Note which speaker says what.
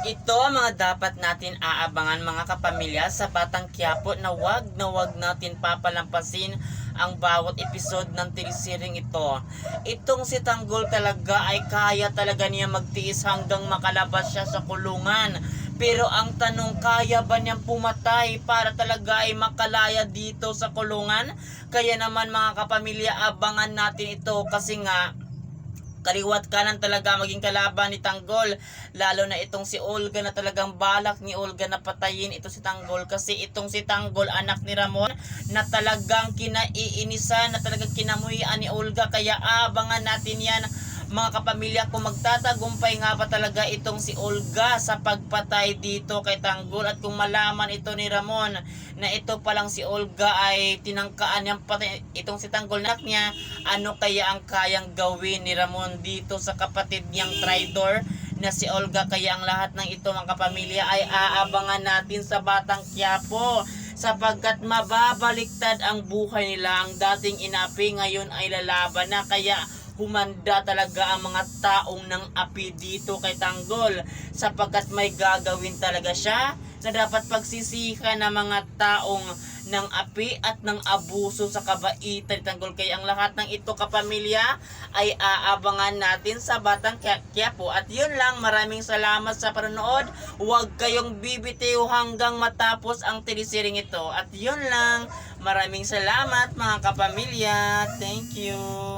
Speaker 1: Ito ang mga dapat natin aabangan mga kapamilya sa Batang Quiapo na wag natin papalampasin ang bawat episode ng telesering ito. Itong si Tanggol talaga ay kaya talaga niya magtiis hanggang makalabas siya sa kulungan. Pero ang tanong, kaya ba niyang pumatay para talaga ay makalaya dito sa kulungan? Kaya naman mga kapamilya, abangan natin ito kasi nga kaliwat kanan talaga maging kalaban ni Tanggol, lalo na itong si Olga na talagang balak ni Olga na patayin ito si Tanggol, kasi itong si Tanggol anak ni Ramon na talagang kinaiinisan, na talagang kinamuhian ni Olga. Kaya abangan natin yan mga kapamilya kung magtatagumpay nga ba talaga itong si Olga sa pagpatay dito kay Tanggol, at kung malaman ito ni Ramon na ito palang si Olga ay tinangkaan niyang patay itong si Tanggol na niya, ano kaya ang kayang gawin ni Ramon dito sa kapatid niyang traitor na si Olga? Kaya ang lahat ng ito mga kapamilya ay aabangan natin sa Batang Quiapo, sapagkat mababaliktad ang buhay nila. Ang dating inapi ngayon ay lalaban na, kaya humanda talaga ang mga taong ng api dito kay Tanggol, sapagkat may gagawin talaga siya na dapat pagsisihan ng mga taong ng api at ng abuso sa kabaitan ni Tanggol. Kaya ang lahat ng ito kapamilya ay aabangan natin sa Batang Quiapo. At yun lang, maraming salamat sa panonood. Huwag kayong bibitiw hanggang matapos ang telesering ito. At yun lang, maraming salamat mga kapamilya. Thank you.